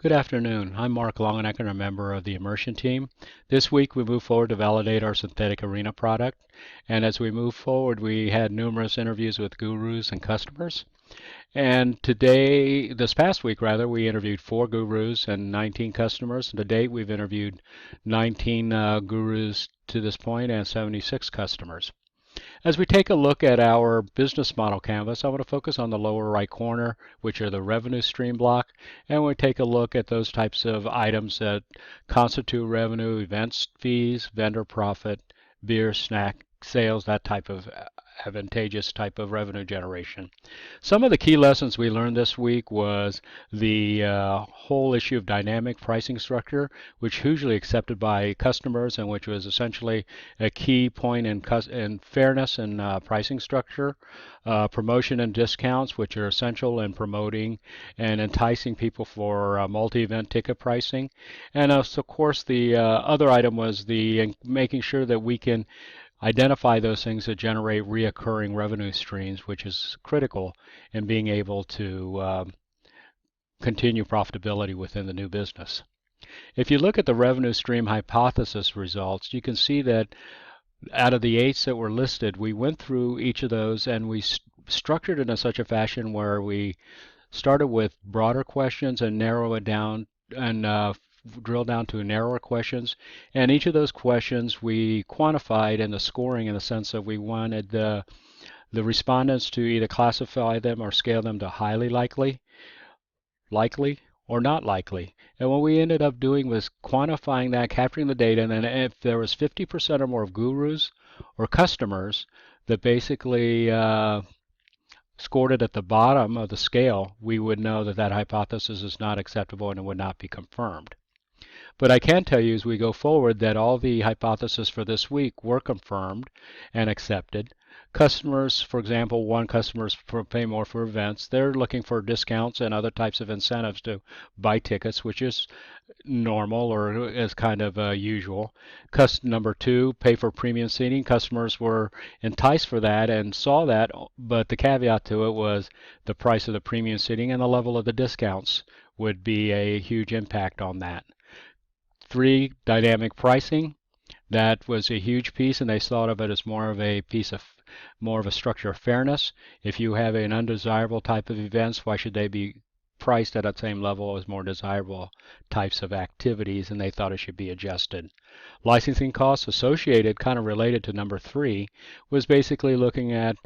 Good afternoon. I'm Mark Longenecker, a member of the Immersion team. This week we move forward to validate our Synthetic Arena product. And as we move forward, we had numerous interviews with gurus and customers. And this past week rather, we interviewed 4 gurus and 19 customers. To date, we've interviewed 19 gurus to this point and 76 customers. As we take a look at our business model canvas, I want to focus on the lower right corner, which are the revenue stream block, and we take a look at those types of items that constitute revenue, events fees, vendor profit, beer, snack sales, that type of advantageous type of revenue generation. Some of the key lessons we learned this week was the whole issue of dynamic pricing structure, which is hugely accepted by customers and which was essentially a key point in fairness in pricing structure. Promotion and discounts, which are essential in promoting and enticing people for multi-event ticket pricing. And of course, the other item was the making sure that we can identify those things that generate reoccurring revenue streams, which is critical in being able to continue profitability within the new business. If you look at the revenue stream hypothesis results, you can see that out of the 8 that were listed, we went through each of those and we structured it in such a fashion where we started with broader questions and narrow it down and drill down to narrower questions. And each of those questions we quantified in the scoring in the sense that we wanted the respondents to either classify them or scale them to highly likely, likely, or not likely. And what we ended up doing was quantifying that, capturing the data, and then if there was 50% or more of gurus or customers that basically scored it at the bottom of the scale, we would know that that hypothesis is not acceptable and it would not be confirmed. But I can tell you as we go forward that all the hypotheses for this week were confirmed and accepted. Customers, for example, customers pay more for events. They're looking for discounts and other types of incentives to buy tickets, which is normal or is kind of usual. Number 2, pay for premium seating. Customers were enticed for that and saw that, but the caveat to it was the price of the premium seating and the level of the discounts would be a huge impact on that. 3, dynamic pricing. That was a huge piece, and they thought of it as more of a structure of fairness. If you have an undesirable type of events, why should they be priced at the same level as more desirable types of activities? And they thought it should be adjusted. Licensing costs associated, kind of related to number 3, was basically looking at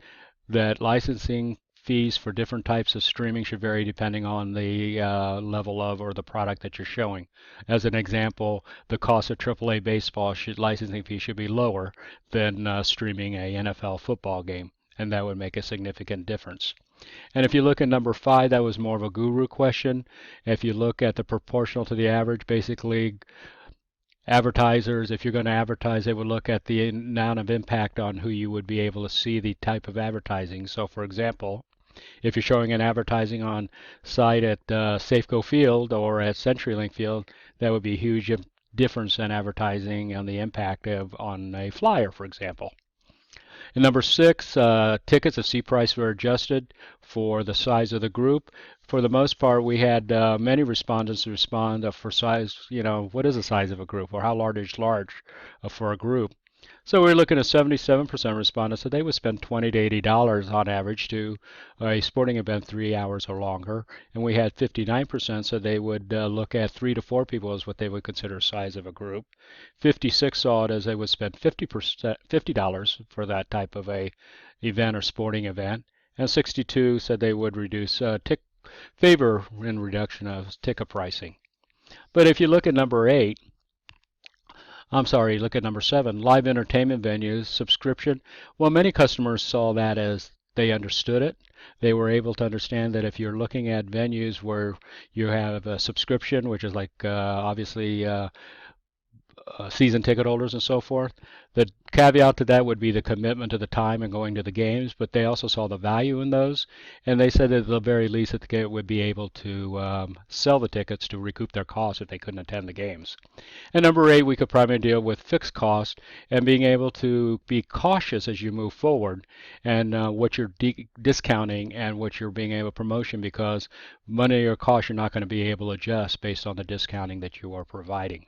that licensing fees for different types of streaming should vary depending on the level of or the product that you're showing. As an example, the cost of AAA baseball licensing fee should be lower than streaming a NFL football game, and that would make a significant difference. And if you look at number 5, that was more of a guru question. If you look at the proportional to the average, basically advertisers, if you're going to advertise, they would look at the amount of impact on who you would be able to see the type of advertising. So for example, if you're showing an advertising on site at Safeco Field or at CenturyLink Field, that would be a huge difference in advertising and the impact on a flyer, for example. And number 6, tickets of seat price were adjusted for the size of the group. For the most part, we had many respondents respond for size, what is the size of a group or how large is large for a group. So we're looking at 77% respondents that they would spend $20 to $80 on average to a sporting event 3 hours or longer. And we had 59% so they would look at 3 to 4 people as what they would consider size of a group. 56 saw it as they would spend $50 for that type of a event or sporting event. And 62 said they would favor in reduction of ticket pricing. But if you look at number 7, live entertainment venues, subscription. Well, many customers saw that as they understood it. They were able to understand that if you're looking at venues where you have a subscription, which is like obviously season ticket holders and so forth. The caveat to that would be the commitment to the time and going to the games, but they also saw the value in those, and they said that at the very least that they would be able to sell the tickets to recoup their costs if they couldn't attend the games. And number 8, we could primarily deal with fixed costs and being able to be cautious as you move forward and what you're discounting and what you're being able to promotion, because money or cost you're not going to be able to adjust based on the discounting that you are providing.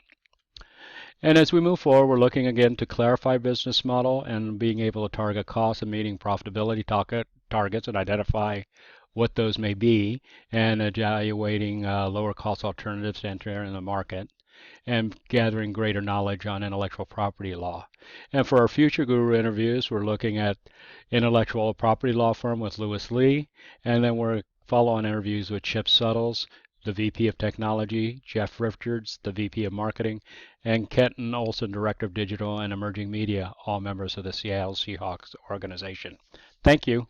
And as we move forward, we're looking again to clarify business model and being able to target costs and meeting profitability targets and identify what those may be, and evaluating lower cost alternatives to enter in the market, and gathering greater knowledge on intellectual property law. And for our future Guru interviews, we're looking at intellectual property law firm with Lewis Lee, and then we're follow-on interviews with Chip Suttles, the VP of Technology, Jeff Richards, the VP of Marketing, and Kenton Olson, Director of Digital and Emerging Media, all members of the Seattle Seahawks organization. Thank you.